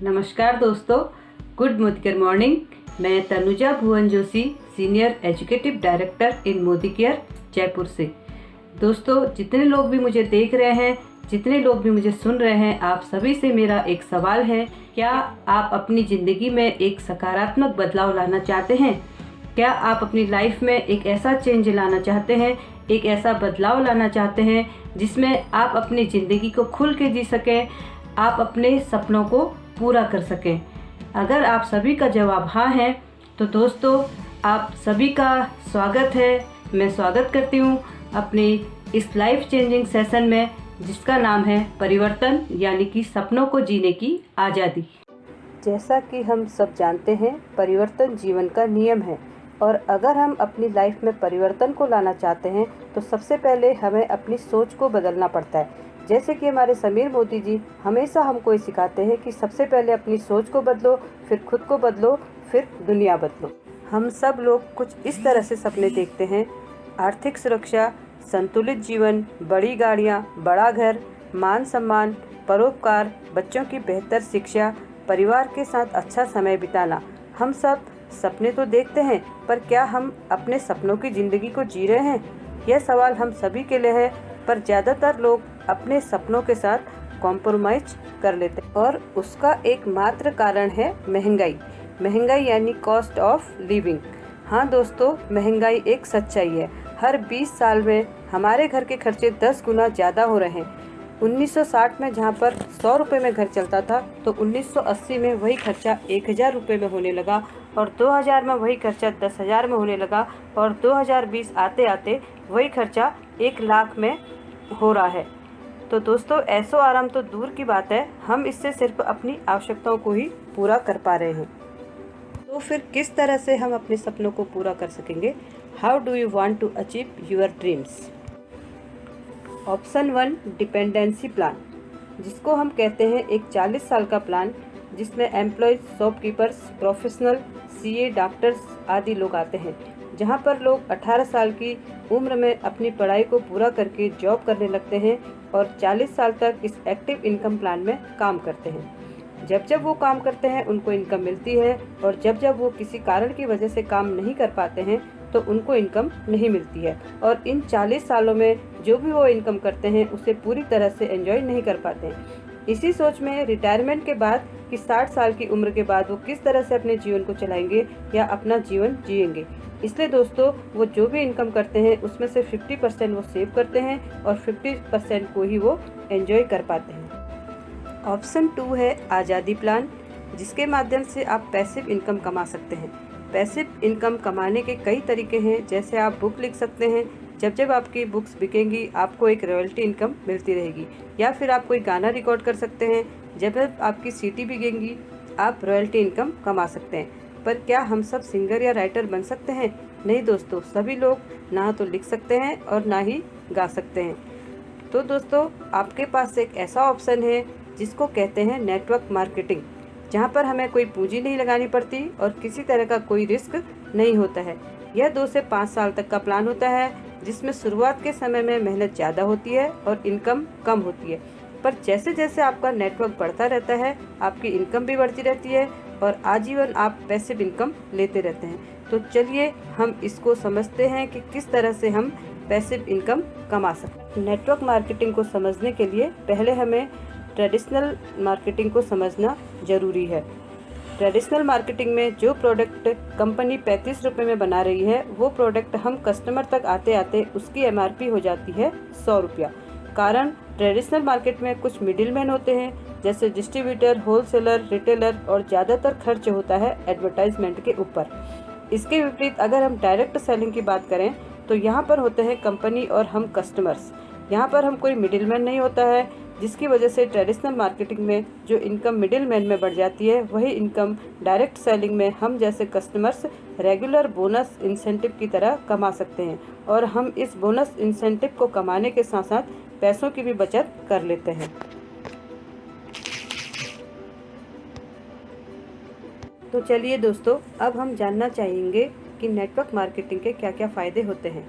नमस्कार दोस्तों, good morning. मैं Tanuja Bhuvan Joshi, senior educative director in Modi care Jaipur से। दोस्तों, जितने लोग भी मुझे देख रहे हैं, जितने लोग भी मुझे सुन रहे हैं, आप सभी से मेरा एक सवाल है। क्या आप अपनी ज़िंदगी में एक सकारात्मक बदलाव लाना चाहते हैं? क्या आप अपनी लाइफ में एक ऐसा चेंज लाना चाहते हैं, एक ऐसा बदलाव लाना चाहते हैं जिसमें आप अपनी ज़िंदगी को खुल के जी सकें, आप अपने सपनों को पूरा कर सकें? अगर आप सभी का जवाब हाँ है तो दोस्तों, आप सभी का स्वागत है। मैं स्वागत करती हूँ अपने इस लाइफ चेंजिंग सेशन में, जिसका नाम है परिवर्तन, यानी कि सपनों को जीने की आज़ादी। जैसा कि हम सब जानते हैं, परिवर्तन जीवन का नियम है और अगर हम अपनी लाइफ में परिवर्तन को लाना चाहते हैं तो सबसे पहले हमें अपनी सोच को बदलना पड़ता है। जैसे कि हमारे समीर मोदी जी हमेशा हमको ये सिखाते हैं कि सबसे पहले अपनी सोच को बदलो, फिर खुद को बदलो, फिर दुनिया बदलो। हम सब लोग कुछ इस तरह से सपने देखते हैं: आर्थिक सुरक्षा, संतुलित जीवन, बड़ी गाड़ियाँ, बड़ा घर, मान सम्मान, परोपकार, बच्चों की बेहतर शिक्षा, परिवार के साथ अच्छा समय बिताना। हम सब सपने तो देखते हैं, पर क्या हम अपने सपनों की ज़िंदगी को जी रहे हैं? यह सवाल हम सभी के लिए है, पर ज़्यादातर लोग अपने सपनों के साथ कॉम्प्रोमाइज कर लेते हैं और उसका एकमात्र कारण है महंगाई यानी कॉस्ट ऑफ लिविंग। हाँ दोस्तों, महंगाई एक सच्चाई है। हर 20 साल में हमारे घर के खर्चे 10 गुना ज़्यादा हो रहे हैं। 1960 में जहाँ पर 100 रुपये में घर चलता था, तो 1980 में वही खर्चा 1000 रुपये में होने लगा और 2000 में वही खर्चा 10,000 में होने लगा और 2020 आते आते वही खर्चा 1 लाख में हो रहा है। तो दोस्तों, ऐसो आराम तो दूर की बात है, हम इससे सिर्फ अपनी आवश्यकताओं को ही पूरा कर पा रहे हैं। तो फिर किस तरह से हम अपने सपनों को पूरा कर सकेंगे? How do you want to achieve your dreams? Option 1, dependency plan, जिसको हम कहते हैं एक 40 साल का प्लान, जिसमें employees, shopkeepers, professional, CA, doctors आदि लोग आते हैं। जहां पर लोग 18 साल की उम्र में अपनी पढ़ाई को पूरा करके जॉब करने लगते हैं और 40 साल तक इस एक्टिव इनकम प्लान में काम करते हैं। जब जब वो काम करते हैं उनको इनकम मिलती है और जब जब वो किसी कारण की वजह से काम नहीं कर पाते हैं तो उनको इनकम नहीं मिलती है और इन 40 सालों में जो भी वो इनकम करते हैं उसे पूरी तरह से एंजॉय नहीं कर पाते हैं। इसी सोच में रिटायरमेंट के बाद कि 60 साल की उम्र के बाद वो किस तरह से अपने जीवन को चलाएंगे या अपना जीवन जिएंगे। इसलिए दोस्तों, वो जो भी इनकम करते हैं उसमें से 50% वो सेव करते हैं और 50% को ही वो एंजॉय कर पाते हैं। ऑप्शन 2 है आज़ादी प्लान, जिसके माध्यम से आप पैसिव इनकम कमा सकते हैं। पैसिव इनकम कमाने के कई तरीके हैं, जैसे आप बुक लिख सकते हैं। जब जब आपकी बुक्स बिकेंगी आपको एक रॉयल्टी इनकम मिलती रहेगी, या फिर आप कोई गाना रिकॉर्ड कर सकते हैं। जब जब आपकी सीडी बिकेंगी आप रॉयल्टी इनकम कमा सकते हैं। पर क्या हम सब सिंगर या राइटर बन सकते हैं? नहीं दोस्तों, सभी लोग ना तो लिख सकते हैं और ना ही गा सकते हैं। तो दोस्तों, आपके पास एक ऐसा ऑप्शन है जिसको कहते हैं नेटवर्क मार्केटिंग, जहां पर हमें कोई पूंजी नहीं लगानी पड़ती और किसी तरह का कोई रिस्क नहीं होता है। यह 2 से 5 साल तक का प्लान होता है, जिसमें शुरुआत के समय में मेहनत ज़्यादा होती है और इनकम कम होती है, पर जैसे जैसे आपका नेटवर्क बढ़ता रहता है आपकी इनकम भी बढ़ती रहती है और आजीवन आप पैसिव इनकम लेते रहते हैं। तो चलिए हम इसको समझते हैं कि किस तरह से हम पैसिव इनकम कमा सकते हैं। नेटवर्क मार्केटिंग को समझने के लिए पहले हमें ट्रेडिशनल मार्केटिंग को समझना ज़रूरी है। ट्रेडिशनल मार्केटिंग में जो प्रोडक्ट कंपनी 35 रुपये में बना रही है, वो प्रोडक्ट हम कस्टमर तक आते आते उसकी MRP हो जाती है 100 रुपया। कारण ट्रेडिशनल मार्केट में कुछ मिडिलमैन होते हैं, जैसे डिस्ट्रीब्यूटर, होलसेलर, रिटेलर, और ज़्यादातर खर्च होता है एडवर्टाइजमेंट के ऊपर। इसके विपरीत अगर हम डायरेक्ट सेलिंग की बात करें तो यहाँ पर होते हैं कंपनी और हम कस्टमर्स। यहाँ पर हम कोई मिडिलमैन नहीं होता है, जिसकी वजह से ट्रेडिशनल मार्केटिंग में जो इनकम मिडिलमैन में बढ़ जाती है, वही इनकम डायरेक्ट सेलिंग में हम जैसे कस्टमर्स रेगुलर बोनस इंसेंटिव की तरह कमा सकते हैं और हम इस बोनस इंसेंटिव को कमाने के साथ साथ पैसों की भी बचत कर लेते हैं। तो चलिए दोस्तों, अब हम जानना चाहेंगे कि नेटवर्क मार्केटिंग के क्या क्या फ़ायदे होते हैं।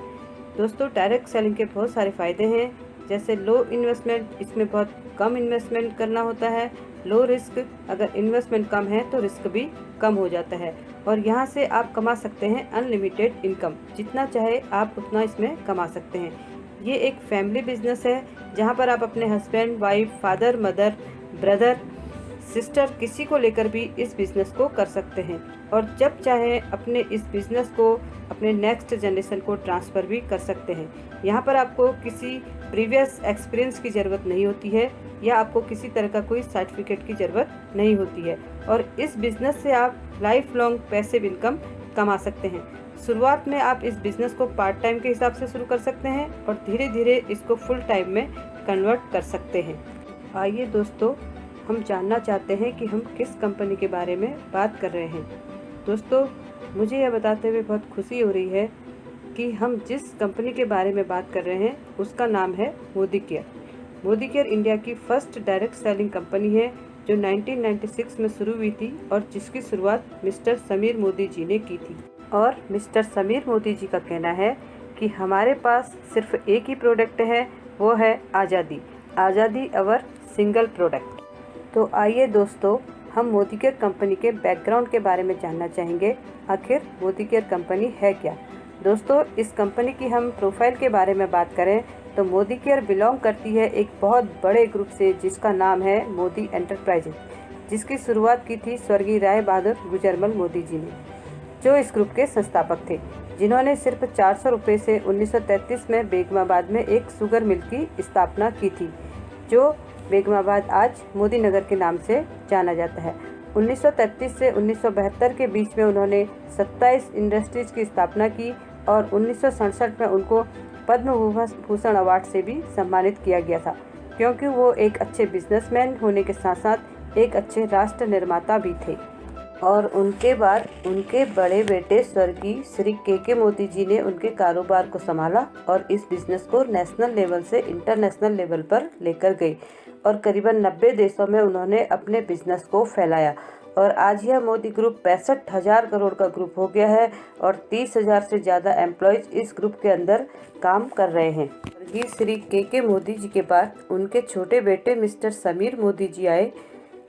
दोस्तों, डायरेक्ट सेलिंग के बहुत सारे फ़ायदे हैं, जैसे लो इन्वेस्टमेंट, इसमें बहुत कम इन्वेस्टमेंट करना होता है लो रिस्क, अगर इन्वेस्टमेंट कम है तो रिस्क भी कम हो जाता है और यहाँ से आप कमा सकते हैं अनलिमिटेड इनकम, जितना चाहे आप उतना इसमें कमा सकते हैं। ये एक फैमिली बिजनेस है जहाँ पर आप अपने husband, wife, father, mother, brother, sister किसी को लेकर भी इस बिज़नेस को कर सकते हैं और जब चाहे अपने इस बिज़नेस को अपने नेक्स्ट जनरेशन को ट्रांसफ़र भी कर सकते हैं। यहाँ पर आपको किसी प्रीवियस एक्सपीरियंस की ज़रूरत नहीं होती है या आपको किसी तरह का कोई सर्टिफिकेट की ज़रूरत नहीं होती है और इस बिज़नेस से आप लाइफ लॉन्ग पैसिव इनकम कमा सकते हैं। शुरुआत में आप इस बिज़नेस को पार्ट टाइम के हिसाब से शुरू कर सकते हैं और धीरे धीरे इसको फुल टाइम में कन्वर्ट कर सकते हैं। आइए दोस्तों, हम जानना चाहते हैं कि हम किस कंपनी के बारे में बात कर रहे हैं। दोस्तों, मुझे यह बताते हुए बहुत खुशी हो रही है कि हम जिस कंपनी के बारे में बात कर रहे हैं उसका नाम है Modi care. Modi care India की फर्स्ट डायरेक्ट सेलिंग कंपनी है जो 1996 में शुरू हुई थी और जिसकी शुरुआत मिस्टर समीर मोदी जी ने की थी। और मिस्टर समीर मोदी जी का कहना है कि हमारे पास सिर्फ एक ही प्रोडक्ट है, वो है आज़ादी। आज़ादी अवर सिंगल प्रोडक्ट। तो आइए दोस्तों, हम मोदी केयर कंपनी के बैकग्राउंड के बारे में जानना चाहेंगे। आखिर मोदी केयर कंपनी है क्या? दोस्तों, इस कंपनी की हम प्रोफाइल के बारे में बात करें तो मोदी केयर बिलोंग करती है एक बहुत बड़े ग्रुप से जिसका नाम है मोदी एंटरप्राइजेज, जिसकी शुरुआत की थी स्वर्गीय राय बहादुर गुजरमल मोदी जी ने, जो इस ग्रुप के संस्थापक थे, जिन्होंने सिर्फ 400 रुपये से 1933 में बेगमाबाद में एक शुगर मिल की स्थापना की थी, जो बेगमाबाद आज मोदी नगर के नाम से जाना जाता है। 1933 से 1972 के बीच में उन्होंने 27 इंडस्ट्रीज की स्थापना की और 1967 में उनको पद्म भूषण अवार्ड से भी सम्मानित किया गया था, क्योंकि वो एक अच्छे बिजनेसमैन होने के साथ साथ एक अच्छे राष्ट्र निर्माता भी थे। और उनके बाद उनके बड़े बेटे स्वर्गीय श्री के मोदी जी ने उनके कारोबार को संभाला और इस बिजनेस को नेशनल लेवल से इंटरनेशनल लेवल पर लेकर गए और करीबन 90 देशों में उन्होंने अपने बिजनेस को फैलाया और आज यह मोदी ग्रुप 65,000 करोड़ का ग्रुप हो गया है और 30,000 से ज़्यादा एम्प्लॉयज़ इस ग्रुप के अंदर काम कर रहे हैं। स्वर्गीय श्री के मोदी जी के बाद उनके छोटे बेटे मिस्टर समीर मोदी जी आए,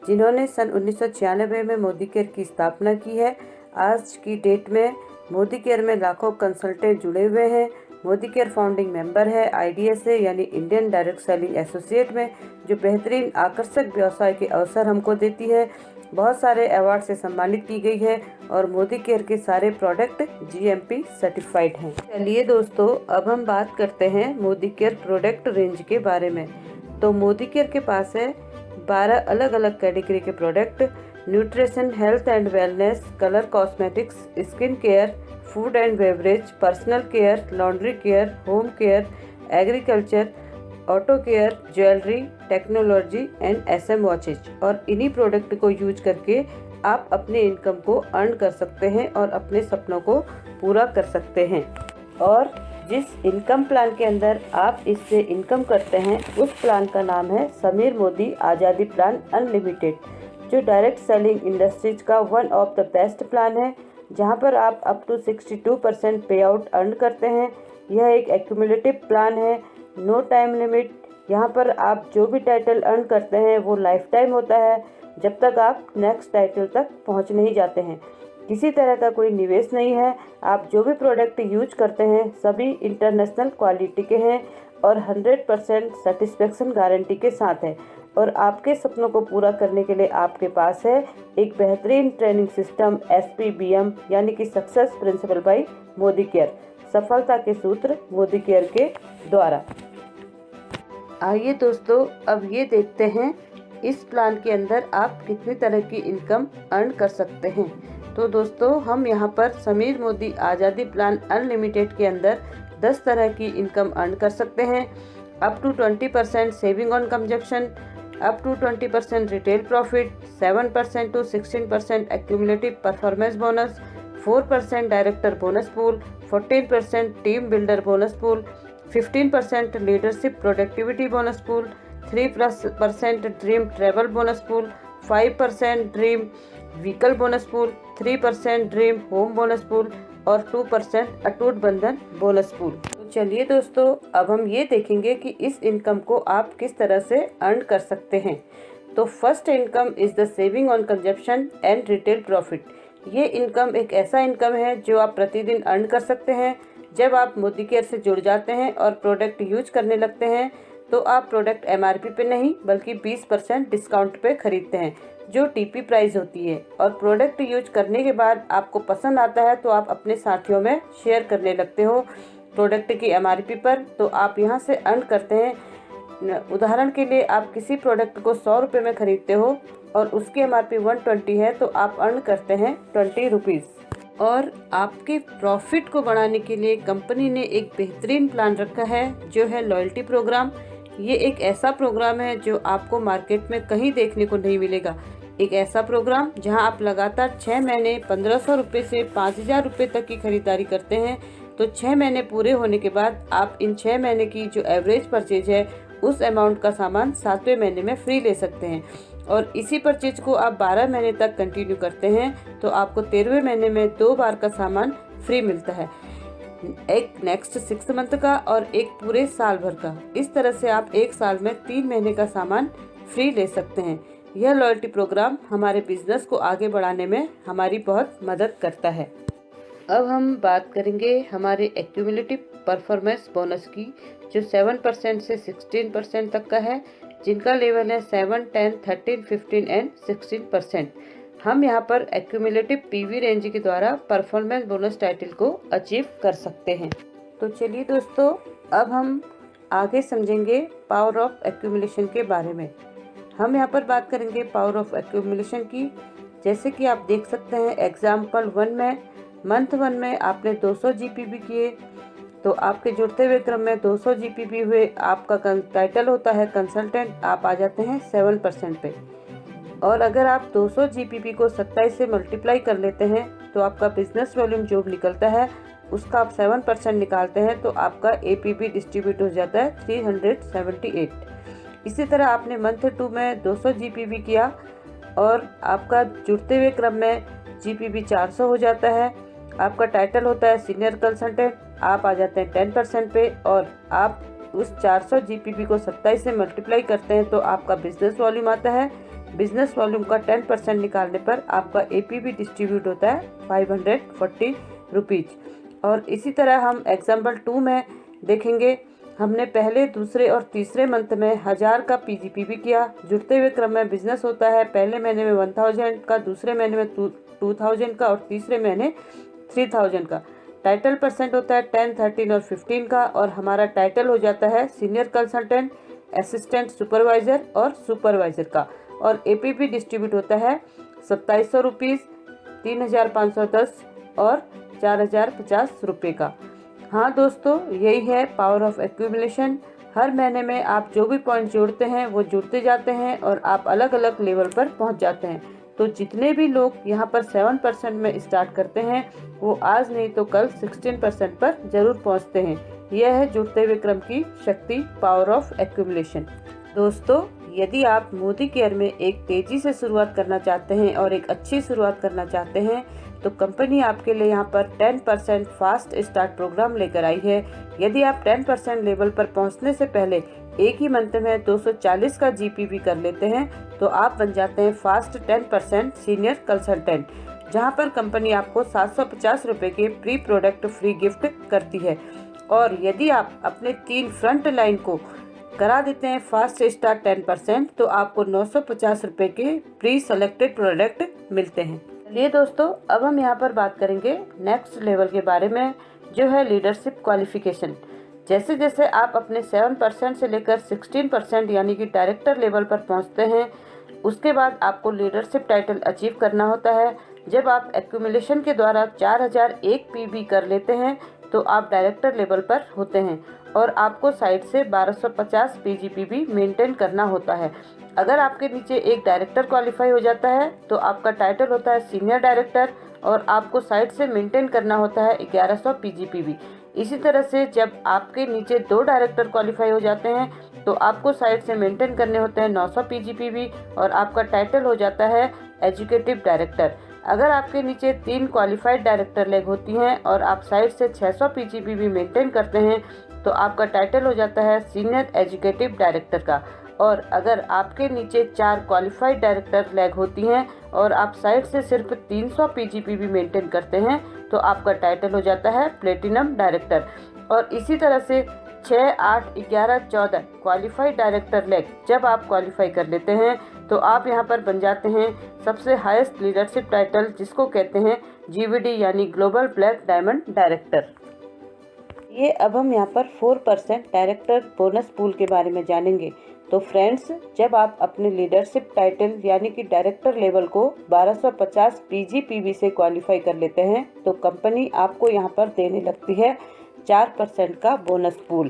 जिन्होंने सन 1996 में मोदी केयर की स्थापना की है। आज की डेट में मोदी केयर में लाखों कंसल्टेंट जुड़े हुए हैं। मोदी केयर फाउंडिंग मेंबर है IDSA यानी इंडियन डायरेक्ट सेलिंग एसोसिएट में, जो बेहतरीन आकर्षक व्यवसाय के अवसर हमको देती है। बहुत सारे अवार्ड से सम्मानित की गई है और मोदी केयर के सारे प्रोडक्ट GMP सर्टिफाइड हैं। चलिए दोस्तों, अब हम बात करते हैं मोदी केयर प्रोडक्ट रेंज के बारे में। तो मोदी केयर के पास है 12 अलग अलग कैटेगरी के product: nutrition, health and wellness, colour cosmetics, skin care, food and beverage, personal care, laundry care, home care, agriculture, auto care, jewellery, technology and SM watches. और इन्हीं प्रोडक्ट को यूज करके आप अपने इनकम को अर्न कर सकते हैं और अपने सपनों को पूरा कर सकते हैं। और जिस इनकम प्लान के अंदर आप इससे इनकम करते हैं उस प्लान का नाम है समीर मोदी आज़ादी प्लान अनलिमिटेड, जो डायरेक्ट सेलिंग इंडस्ट्रीज का one of the best plan है, जहां पर आप अप टू 62% पे आउट अर्न करते हैं। यह एक एक्यूमुलेटिव प्लान है, नो टाइम लिमिट। यहाँ पर आप जो भी टाइटल अर्न करते हैं वो लाइफ टाइम होता है, जब तक आप नेक्स्ट टाइटल तक पहुँच नहीं जाते हैं। किसी तरह का कोई निवेश नहीं है। आप जो भी प्रोडक्ट यूज करते हैं सभी इंटरनेशनल क्वालिटी के हैं और 100% सेटिस्फेक्शन गारंटी के साथ है। और आपके सपनों को पूरा करने के लिए आपके पास है एक बेहतरीन ट्रेनिंग सिस्टम SPBM यानी कि success principal bye Modi care, सफलता के सूत्र मोदी केयर के द्वारा। आइए दोस्तों, अब ये देखते हैं इस प्लान के अंदर आप कितनी तरह की इनकम अर्न कर सकते हैं। तो दोस्तों, हम यहाँ पर समीर मोदी आज़ादी प्लान अनलिमिटेड के अंदर 10 तरह की इनकम अर्न कर सकते हैं। Up to 20% saving on consumption, up to 20% retail profit, 7% to 16% accumulative performance bonus, 4% director bonus pool, 14% team builder bonus pool, 15% leadership productivity bonus pool, 3% dream travel bonus pool, 5% dream vehicle bonus pool, 3% dream home bonus pool और 2% अटूट बंधन bonus pool. तो चलिए दोस्तों, अब हम ये देखेंगे कि इस इनकम को आप किस तरह से अर्न कर सकते हैं। तो first income is the saving on consumption and retail profit. ये इनकम एक ऐसा इनकम है जो आप प्रतिदिन अर्न कर सकते हैं। जब आप मोदी केयर से जुड़ जाते हैं और प्रोडक्ट यूज करने लगते हैं तो आप प्रोडक्ट MRP पे नहीं बल्कि 20% डिस्काउंट पे खरीदते हैं, जो TP प्राइस होती है। और प्रोडक्ट यूज करने के बाद आपको पसंद आता है तो आप अपने साथियों में शेयर करने लगते हो प्रोडक्ट की MRP पर, तो आप यहाँ से अर्न करते हैं। उदाहरण के लिए आप किसी प्रोडक्ट को 100 रुपये में खरीदते हो और उसकी MRP 120 है तो आप अर्न करते हैं 20 रुपीज़। और आपके प्रॉफिट को बढ़ाने के लिए कंपनी ने एक बेहतरीन प्लान रखा है जो है लॉयल्टी प्रोग्राम। ये एक ऐसा प्रोग्राम है जो आपको मार्केट में कहीं देखने को नहीं मिलेगा। एक ऐसा प्रोग्राम जहां आप लगातार 6 महीने 1500 रुपये से 5000 रुपये तक की खरीदारी करते हैं, तो 6 महीने पूरे होने के बाद आप इन 6 महीने की जो एवरेज परचेज है उस अमाउंट का सामान 7वें महीने में फ्री ले सकते हैं। और इसी परचेज को आप 12 महीने तक कंटिन्यू करते हैं तो आपको 13वें महीने में 2 बार का सामान फ्री मिलता है, एक नेक्स्ट 6 मंथ का और एक पूरे साल भर का। इस तरह से आप एक साल में 3 महीने का सामान फ्री ले सकते हैं। यह लॉयल्टी प्रोग्राम हमारे बिजनेस को आगे बढ़ाने में हमारी बहुत मदद करता है। अब हम बात करेंगे हमारे एक्यूमुलेटिव परफॉर्मेंस बोनस की, जो 7% से 16% तक का है, जिनका लेवल है 7, 10, 13, 15 एंड 16%। हम यहाँ पर एक्यूमुलेटिव PV रेंज के द्वारा परफॉर्मेंस बोनस टाइटल को अचीव कर सकते हैं। तो चलिए दोस्तों, अब हम आगे समझेंगे पावर ऑफ एक्यूमुलेशन के बारे में। हम यहाँ पर बात करेंगे पावर ऑफ एक्यूमुलेशन की। जैसे कि आप देख सकते हैं एग्जाम्पल 1 में मंथ 1 में आपने 200 GPB किए तो आपके जुड़ते हुए क्रम में 200 GPB हुए। आपका टाइटल होता है कंसल्टेंट, आप आ जाते हैं 7% पे। और अगर आप 200 GPB को 27 से मल्टीप्लाई कर लेते हैं तो आपका बिजनेस वॉल्यूम जो निकलता है उसका आप 7% निकालते हैं तो आपका APB डिस्ट्रीब्यूट हो जाता है 378। इसी तरह आपने मंथ 2 में 200 GPB किया और आपका जुड़ते हुए क्रम में GPB 400 हो जाता है। आपका टाइटल होता है सीनियर कंसल्टेंट, आप आ जाते हैं 10% पे और आप उस 400 GPB को 27 से मल्टीप्लाई करते हैं तो आपका बिजनेस वॉल्यूम आता है। बिजनेस वॉल्यूम का 10% निकालने पर आपका APB डिस्ट्रीब्यूट होता है 540 रुपीज़। और इसी तरह हम एग्जाम्पल 2 में देखेंगे, हमने पहले, दूसरे और तीसरे मंथ में 1000 का PGPB किया। जुड़ते हुए क्रम में बिजनेस होता है पहले महीने में 1000 का, दूसरे महीने में 2000 का और तीसरे महीने 3000 का। टाइटल परसेंट होता है 10, 13 और 15 का और हमारा टाइटल हो जाता है सीनियर कंसल्टेंट, असिस्टेंट सुपरवाइजर और सुपरवाइजर का। और APB डिस्ट्रीब्यूट होता है 2700 रुपीज़, 3510 और 4050 रुपये का। हाँ दोस्तों, यही है पावर ऑफ एक्यूमुलेशन। हर महीने में आप जो भी पॉइंट जोड़ते हैं वो जुड़ते जाते हैं और आप अलग अलग लेवल पर पहुंच जाते हैं। तो जितने भी लोग यहाँ पर 7% में स्टार्ट करते हैं वो आज नहीं तो कल 16% पर जरूर पहुँचते हैं। यह है जुड़ते हुए क्रम की शक्ति, पावर ऑफ एक्यूमुलेशन। दोस्तों, यदि आप मोदी केयर में एक तेजी से शुरुआत करना चाहते हैं और एक अच्छी शुरुआत करना चाहते हैं तो कंपनी आपके लिए यहाँ पर 10% फास्ट स्टार्ट प्रोग्राम लेकर आई है। यदि आप 10% लेवल पर पहुँचने से पहले एक ही मंथ में 240 का GPB कर लेते हैं तो आप बन जाते हैं फास्ट 10% सीनियर कंसल्टेंट, जहां पर कंपनी आपको 750 रुपये के प्री प्रोडक्ट फ्री गिफ्ट करती है। और यदि आप अपने 3 फ्रंट लाइन को करा देते हैं फास्ट स्टार्ट 10% तो आपको 950 रुपये के प्री सेलेक्टेड प्रोडक्ट मिलते हैं। चलिए दोस्तों, अब हम यहाँ पर बात करेंगे नेक्स्ट लेवल के बारे में, जो है लीडरशिप क्वालिफिकेशन। जैसे जैसे आप अपने 7% से लेकर 16% यानी कि डायरेक्टर लेवल पर पहुंचते हैं, उसके बाद आपको लीडरशिप टाइटल अचीव करना होता है। जब आप एक्यूमुलेशन के द्वारा 4001 PB कर लेते हैं तो आप डायरेक्टर लेवल पर होते हैं और आपको साइड से 1250 PGPB मेंटेन करना होता है। अगर आपके नीचे एक डायरेक्टर क्वालिफाई हो जाता है तो आपका टाइटल होता है सीनियर डायरेक्टर और आपको साइड से मेंटेन करना होता है 1100 PGPB। इसी तरह से जब आपके नीचे 2 डायरेक्टर क्वालिफाई हो जाते हैं तो आपको साइड से मेंटेन करने होते हैं 900 PGPB और आपका टाइटल हो जाता है एजुकेटिव डायरेक्टर। अगर आपके नीचे 3 क्वालिफाइड डायरेक्टर लेग होती हैं और आप साइड से 600 PGPB मेंटेन करते हैं तो आपका टाइटल हो जाता है सीनियर एजुकेटिव डायरेक्टर का। और अगर आपके नीचे 4 क्वालिफाइड डायरेक्टर लैग होती हैं और आप साइड से सिर्फ 300 पीजीपीबी मेंटेन करते हैं तो आपका टाइटल हो जाता है प्लेटिनम डायरेक्टर। और इसी तरह से 6, 8, 11, 14 क्वालिफाइड डायरेक्टर लैग जब आप क्वालिफाई कर लेते हैं तो आप यहाँ पर बन जाते हैं सबसे हाईएस्ट लीडरशिप टाइटल, जिसको कहते हैं GVD यानी ग्लोबल ब्लैक डायमंड डायरेक्टर। ये अब हम यहाँ पर 4% डायरेक्टर बोनस पूल के बारे में जानेंगे। तो फ्रेंड्स, जब आप अपने लीडरशिप टाइटल यानी कि डायरेक्टर लेवल को 1250 पीजीपीबी से क्वालिफाई कर लेते हैं तो कंपनी आपको यहाँ पर देने लगती है 4% का बोनस पूल।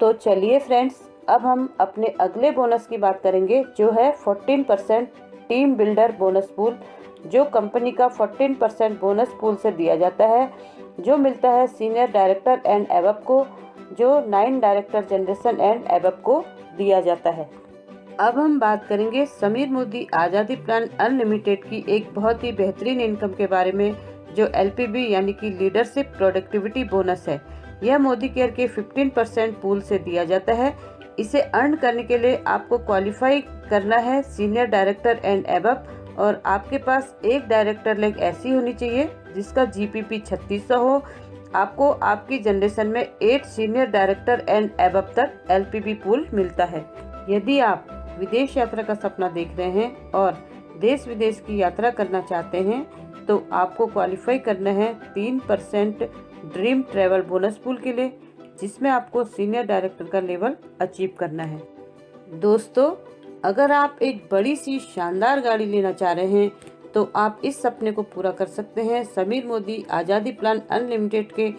तो चलिए फ्रेंड्स, अब हम अपने अगले बोनस की बात करेंगे जो है 14% टीम बिल्डर बोनस पूल, जो कंपनी का 14% बोनस पूल से दिया जाता है, जो मिलता है सीनियर डायरेक्टर एंड एबव को, जो 9 डायरेक्टर जनरेशन एंड एबव को दिया जाता है। अब हम बात करेंगे समीर मोदी आज़ादी प्लान अनलिमिटेड की एक बहुत ही बेहतरीन इनकम के बारे में, जो LPB यानी कि लीडरशिप प्रोडक्टिविटी बोनस है। यह मोदी केयर के 15% पूल से दिया जाता है। इसे अर्न करने के लिए आपको क्वालिफाई करना है सीनियर डायरेक्टर एंड एबव, और आपके पास एक डायरेक्टर लैग ऐसी होनी चाहिए जिसका GPP 3600 हो। आपको आपकी जनरेशन में 8 सीनियर डायरेक्टर एंड एबव तक LPB पूल मिलता है। यदि आप विदेश यात्रा का सपना देख रहे हैं और देश विदेश की यात्रा करना चाहते हैं तो आपको क्वालिफाई करना है 3% ड्रीम ट्रैवल बोनस पूल के लिए, जिसमें आपको सीनियर डायरेक्टर का लेवल अचीव करना है। दोस्तों, अगर आप एक बड़ी सी शानदार गाड़ी लेना चाह रहे हैं तो आप इस सपने को पूरा कर सकते हैं समीर मोदी आज़ादी प्लान अनलिमिटेड के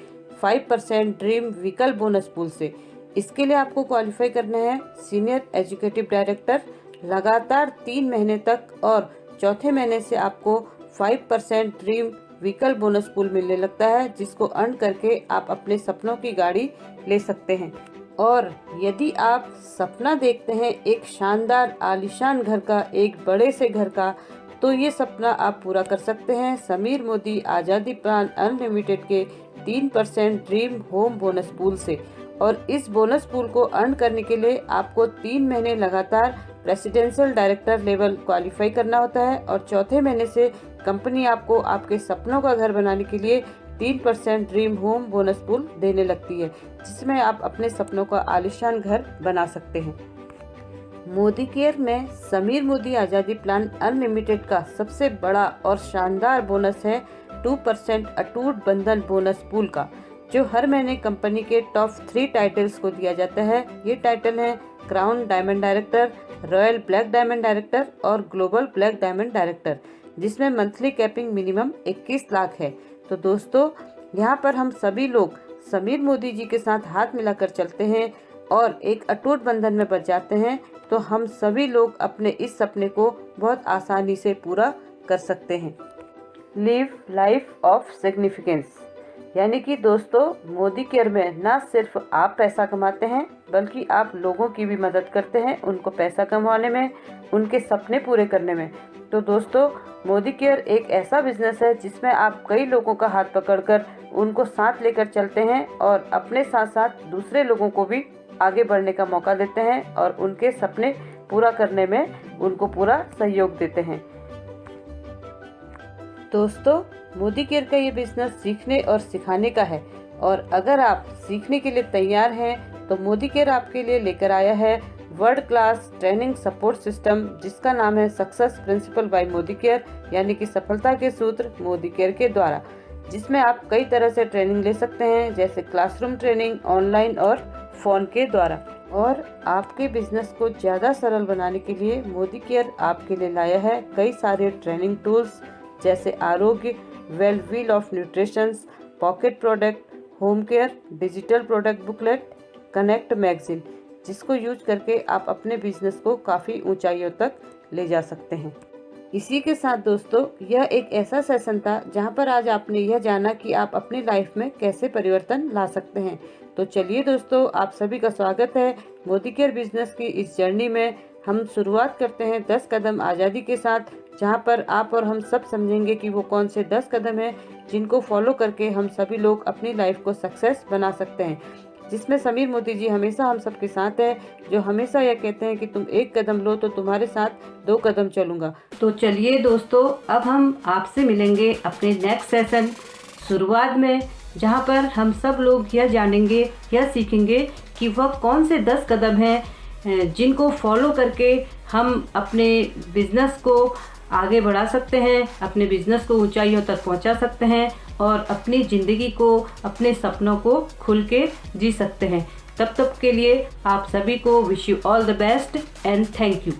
5% ड्रीम व्हीकल बोनस पूल से। इसके लिए आपको क्वालिफाई करना है सीनियर एजुकेटिव डायरेक्टर लगातार 3 महीने तक, और चौथे महीने से आपको 5% ड्रीम व्हीकल बोनस पूल मिलने लगता है, जिसको अर्न करके आप अपने सपनों की गाड़ी ले सकते हैं। और यदि आप सपना देखते हैं एक शानदार आलीशान घर का, एक बड़े से घर का, तो ये सपना आप पूरा कर सकते हैं समीर मोदी आज़ादी प्लान अनलिमिटेड के 3% ड्रीम होम बोनस पूल से। और इस बोनस पूल को अर्न करने के लिए आपको 3 महीने लगातार प्रेसिडेंशियल डायरेक्टर लेवल क्वालिफाई करना होता है, और चौथे महीने से कंपनी आपको आपके सपनों का घर बनाने के लिए 3% ड्रीम होम बोनस पूल देने लगती है, जिसमें आप अपने सपनों का आलीशान घर बना सकते हैं। मोदी केयर में समीर मोदी आज़ादी प्लान अनलिमिटेड का सबसे बड़ा और शानदार बोनस है 2% अटूट बंधन बोनस पूल का, जो हर महीने कंपनी के टॉप 3 टाइटल्स को दिया जाता है। ये टाइटल है crown diamond director, royal black diamond director और ग्लोबल ब्लैक डायमंड डायरेक्टर, जिसमें मंथली कैपिंग मिनिमम 21 लाख है। तो दोस्तों, यहाँ पर हम सभी लोग समीर मोदी जी के साथ हाथ मिलाकर चलते हैं और एक अटूट बंधन में बच जाते हैं, तो हम सभी लोग अपने इस सपने को बहुत आसानी से पूरा कर सकते हैं। लिव लाइफ ऑफ सिग्निफिकेंस, यानी कि दोस्तों, मोदी केयर में ना सिर्फ आप पैसा कमाते हैं बल्कि आप लोगों की भी मदद करते हैं उनको पैसा कमाने में, उनके सपने पूरे करने में। तो दोस्तों, मोदी केयर एक ऐसा बिजनेस है जिसमें आप कई लोगों का हाथ पकड़कर उनको साथ लेकर चलते हैं और अपने साथ साथ दूसरे लोगों को भी आगे बढ़ने का मौका देते हैं और उनके सपने पूरा करने में उनको पूरा सहयोग देते हैं। दोस्तों, मोदी केयर का ये बिजनेस सीखने और सिखाने का है, और अगर आप सीखने के लिए तैयार हैं तो मोदी केयर आपके लिए लेकर आया है world class training support system, जिसका नाम है success principal bye Modi care, यानी कि सफलता के सूत्र मोदी केयर के द्वारा, जिसमें आप कई तरह से ट्रेनिंग ले सकते हैं, जैसे क्लासरूम ट्रेनिंग, ऑनलाइन और फ़ोन के द्वारा। और आपके बिजनेस को ज़्यादा सरल बनाने के लिए मोदी केयर आपके लिए लाया है कई सारे ट्रेनिंग टूल्स, जैसे आरोग्य, well wheel of nutrition, pocket product, home care, digital product booklet, connect magazine, जिसको यूज करके आप अपने बिजनेस को काफ़ी ऊंचाइयों तक ले जा सकते हैं। इसी के साथ दोस्तों, यह एक ऐसा सेशन था जहां पर आज आपने यह जाना कि आप अपनी लाइफ में कैसे परिवर्तन ला सकते हैं। तो चलिए दोस्तों, आप सभी का स्वागत है मोदी केयर बिजनेस की इस जर्नी में। हम शुरुआत करते हैं 10 कदम आज़ादी के साथ, जहां पर आप और हम सब समझेंगे कि वो कौन से 10 कदम हैं जिनको फॉलो करके हम सभी लोग अपनी लाइफ को सक्सेस बना सकते हैं। जिसमें समीर मोदी जी हमेशा हम सबके साथ हैं, जो हमेशा यह कहते हैं कि तुम एक कदम लो तो तुम्हारे साथ 2 कदम चलूँगा। तो चलिए दोस्तों, अब हम आपसे मिलेंगे अपने नेक्स्ट सेशन शुरुआत में, जहाँ पर हम सब लोग यह जानेंगे, यह सीखेंगे कि वह कौन से 10 कदम हैं जिनको फॉलो करके हम अपने बिजनेस को आगे बढ़ा सकते हैं, अपने बिजनेस को ऊंचाइयों तक पहुंचा सकते हैं और अपनी ज़िंदगी को, अपने सपनों को खुल के जी सकते हैं। तब तक के लिए आप सभी को wish you all the best and thank you.